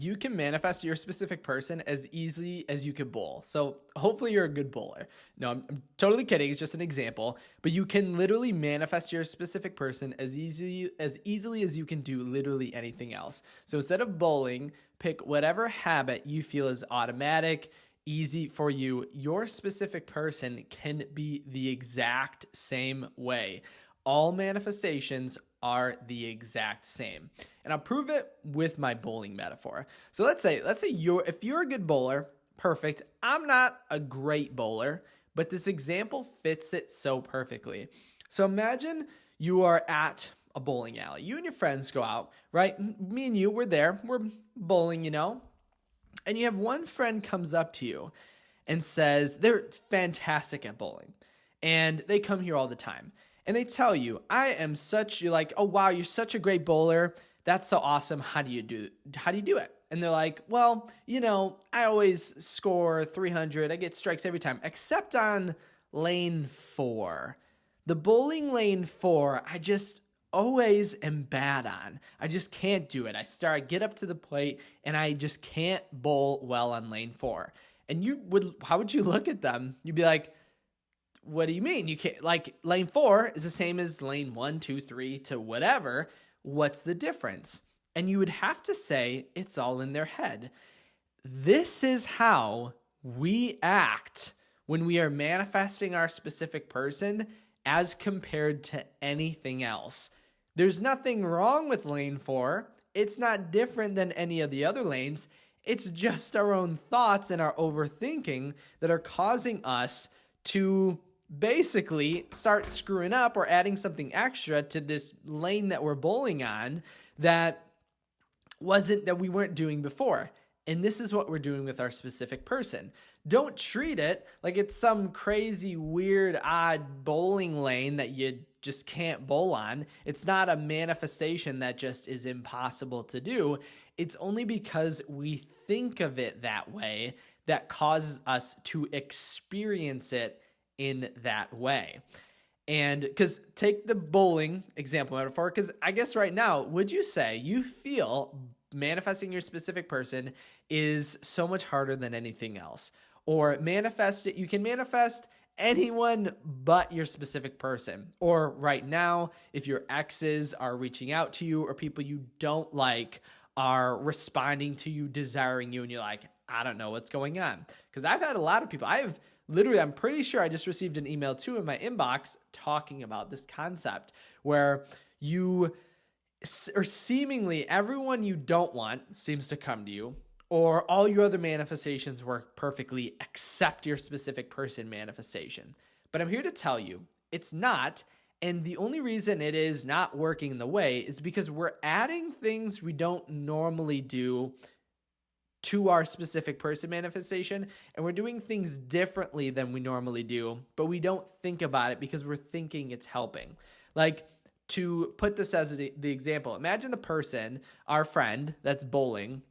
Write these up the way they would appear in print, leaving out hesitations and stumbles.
you can manifest your specific person as easily as you could bowl. So hopefully you're a good bowler. No, I'm totally kidding. It's just an example. But you can literally manifest your specific person as easily as you can do literally anything else. So instead of bowling, pick whatever habit you feel is automatic, easy for you. Your specific person can be the exact same way. All manifestations are the exact same. And I'll prove it with my bowling metaphor. So let's say if you're a good bowler, perfect. I'm not a great bowler, but this example fits it so perfectly. So imagine you are at a bowling alley. You and your friends go out, right? Me and you, we're there. We're bowling, and you have one friend comes up to you and says they're fantastic at bowling and they come here all the time. And they tell you, you're like, oh, wow, you're such a great bowler. That's so awesome. How do you do it? And they're like, well, I always score 300. I get strikes every time, except on lane 4. The bowling lane 4, I just always am bad on. I just can't do it. Get up to the plate and I just can't bowl well on lane 4. And how would you look at them? You'd be like, what do you mean? You can't, like, lane 4 is the same as lane 1, 2, 3 to whatever. What's the difference? And you would have to say it's all in their head. This is how we act when we are manifesting our specific person as compared to anything else. There's nothing wrong with lane 4. It's not different than any of the other lanes. It's just our own thoughts and our overthinking that are causing us to basically start screwing up or adding something extra to this lane that we're bowling on that we weren't doing before. And this is what we're doing with our specific person. Don't treat it like it's some crazy, weird, odd bowling lane that you just can't bowl on. It's not a manifestation that just is impossible to do. It's only because we think of it that way that causes us to experience it in that way. And because take the bowling example metaphor, because I guess right now, would you say you feel manifesting your specific person is so much harder than anything else? Or you can manifest anyone but your specific person. Or right now, if your exes are reaching out to you or people you don't like are responding to you, desiring you, and you're like, I don't know what's going on. Because I've had a lot of people, I'm pretty sure I just received an email too in my inbox talking about this concept where or seemingly everyone you don't want seems to come to you, or all your other manifestations work perfectly except your specific person manifestation. But I'm here to tell you it's not. And the only reason it is not working in the way is because we're adding things we don't normally do to our specific person manifestation, and we're doing things differently than we normally do, but we don't think about it because we're thinking it's helping. Like, to put this as the example, imagine the person, our friend that's bowling,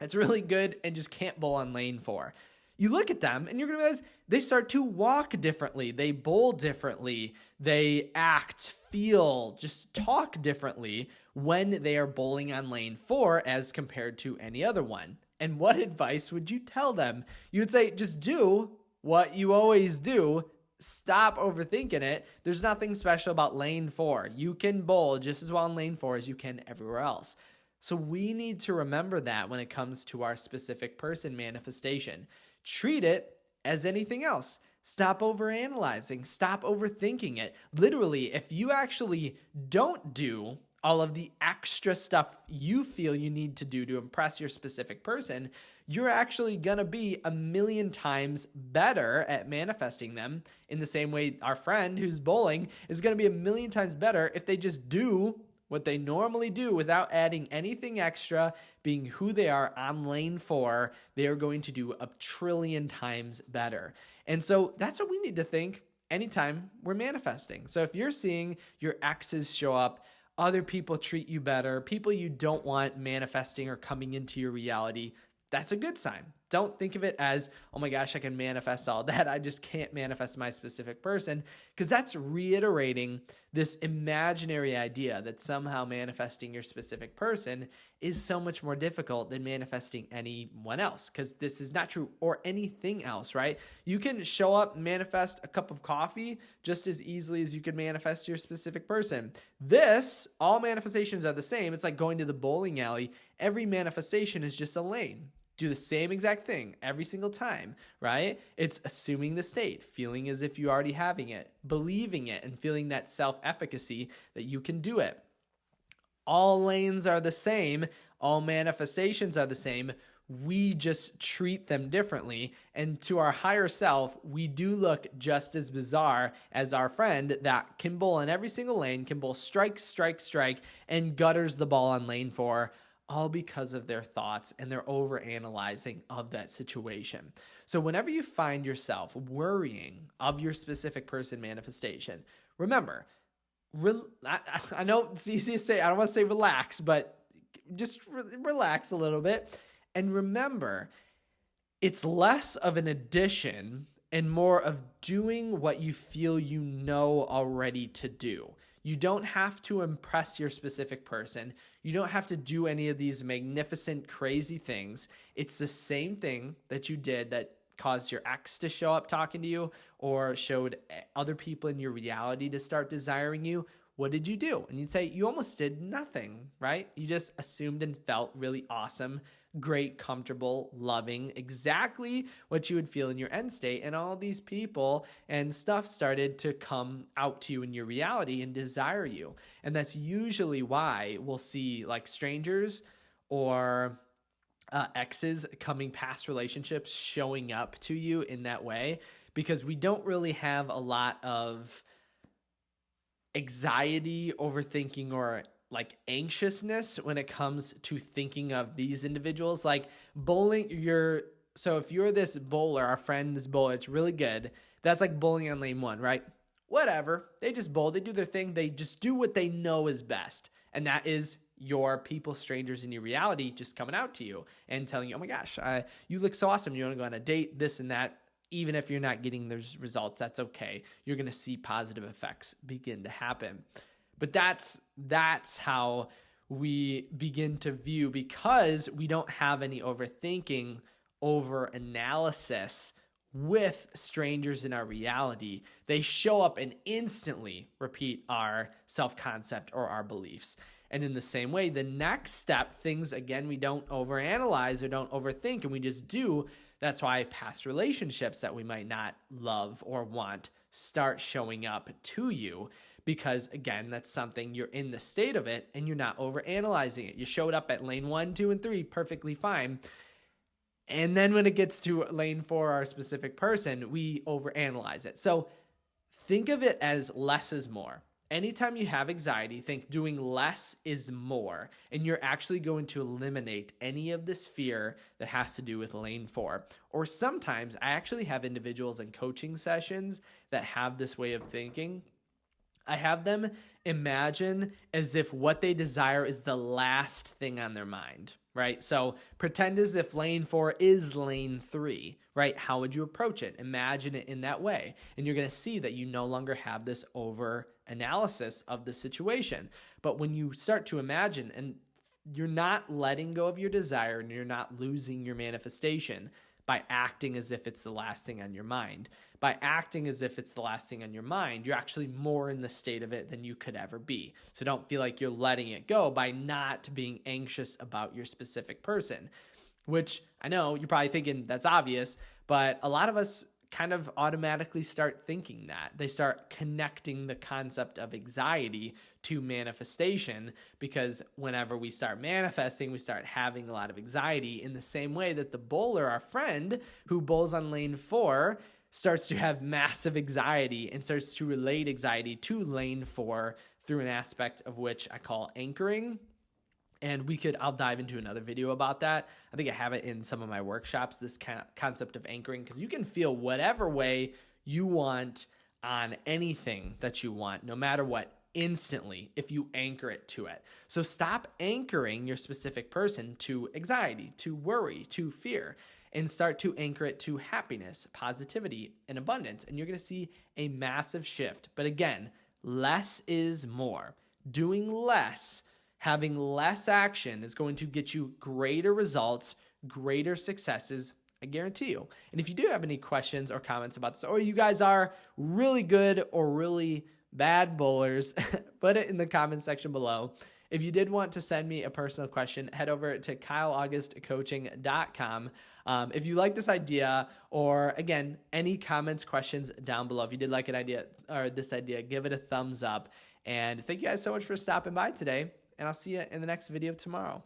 that's really good and just can't bowl on lane 4. You look at them and you're going to realize they start to walk differently. They bowl differently. They act, feel, just talk differently when they are bowling on lane 4 as compared to any other one. And what advice would you tell them? You would say, just do what you always do. Stop overthinking it. There's nothing special about lane 4. You can bowl just as well in lane 4 as you can everywhere else. So we need to remember that when it comes to our specific person manifestation. Treat it as anything else. Stop overanalyzing. Stop overthinking it. Literally, if you actually don't do all of the extra stuff you feel you need to do to impress your specific person, you're actually going to be a million times better at manifesting them, in the same way our friend who's bowling is going to be a million times better if they just do what they normally do without adding anything extra, being who they are on lane 4. They are going to do a trillion times better. And so that's what we need to think anytime we're manifesting. So if you're seeing your exes show up, other people treat you better, people you don't want manifesting or coming into your reality, that's a good sign. Don't think of it as, oh my gosh, I can manifest all that. I just can't manifest my specific person, because that's reiterating this imaginary idea that somehow manifesting your specific person is so much more difficult than manifesting anyone else, because this is not true, or anything else, right? You can show up, manifest a cup of coffee just as easily as you can manifest your specific person. All manifestations are the same. It's like going to the bowling alley. Every manifestation is just a lane. Do the same exact thing every single time, right? It's assuming the state, feeling as if you already having it, believing it, and feeling that self-efficacy that you can do it. All lanes are the same. All manifestations are the same. We just treat them differently. And to our higher self, we do look just as bizarre as our friend that can bowl in every single lane, can bowl strike, strike, strike, and gutters the ball on lane 4, all because of their thoughts and their overanalyzing of that situation. So whenever you find yourself worrying of your specific person manifestation, remember, I know it's easy to say, I don't want to say relax, but just relax a little bit. And remember, it's less of an addition and more of doing what you feel you know already to do. You don't have to impress your specific person. You don't have to do any of these magnificent, crazy things. It's the same thing that you did that caused your ex to show up talking to you, or showed other people in your reality to start desiring you. What did you do? And you'd say, you almost did nothing, right? You just assumed and felt really awesome, great, comfortable, loving, exactly what you would feel in your end state. And all these people and stuff started to come out to you in your reality and desire you. And that's usually why we'll see like strangers or exes coming past relationships showing up to you in that way, because we don't really have a lot of anxiety, overthinking, or like anxiousness when it comes to thinking of these individuals. Like bowling, so if you're this bowler, our friend, this bowler, it's really good. That's like bowling on lane 1, right? Whatever. They just bowl, they do their thing, they just do what they know is best. And that is your people, strangers in your reality, just coming out to you and telling you, oh my gosh, you look so awesome. You want to go on a date, this and that. Even if you're not getting those results, that's okay. You're going to see positive effects begin to happen. But that's how we begin to view, because we don't have any overthinking, over analysis with strangers in our reality. They show up and instantly repeat our self-concept or our beliefs. And in the same way, the next step, things, again, we don't overanalyze or don't overthink, and we just do. That's why past relationships that we might not love or want start showing up to you, because, again, that's something, you're in the state of it and you're not overanalyzing it. You showed up at lane 1, 2, and 3 perfectly fine. And then when it gets to lane 4, our specific person, we overanalyze it. So think of it as less is more. Anytime you have anxiety, think doing less is more, and you're actually going to eliminate any of this fear that has to do with lane 4. Or sometimes I actually have individuals in coaching sessions that have this way of thinking. I have them imagine as if what they desire is the last thing on their mind, right? So pretend as if lane 4 is lane 3, right? How would you approach it? Imagine it in that way. And you're going to see that you no longer have this over analysis of the situation. But when you start to imagine, and you're not letting go of your desire and you're not losing your manifestation by acting as if it's the last thing on your mind. By acting as if it's the last thing on your mind, you're actually more in the state of it than you could ever be. So don't feel like you're letting it go by not being anxious about your specific person, which I know you're probably thinking that's obvious, but a lot of us kind of automatically start thinking that. They start connecting the concept of anxiety to manifestation, because whenever we start manifesting, we start having a lot of anxiety, in the same way that the bowler, our friend who bowls on lane 4, starts to have massive anxiety and starts to relate anxiety to lane 4 through an aspect of which I call anchoring. And I'll dive into another video about that. I think I have it in some of my workshops, this concept of anchoring, because you can feel whatever way you want on anything that you want, no matter what, instantly if you anchor it to it. So stop anchoring your specific person to anxiety, to worry, to fear, and start to anchor it to happiness, positivity, and abundance. And you're going to see a massive shift. But again, less is more. Doing less, having less action is going to get you greater results, greater successes, I guarantee you. And if you do have any questions or comments about this, or you guys are really good or really bad bowlers, put it in the comment section below. If you did want to send me a personal question, head over to kyleaugustcoaching.com. If you like this idea, or again, any comments, questions down below. If you did like an idea or this idea, give it a thumbs up. And thank you guys so much for stopping by today. And I'll see you in the next video tomorrow.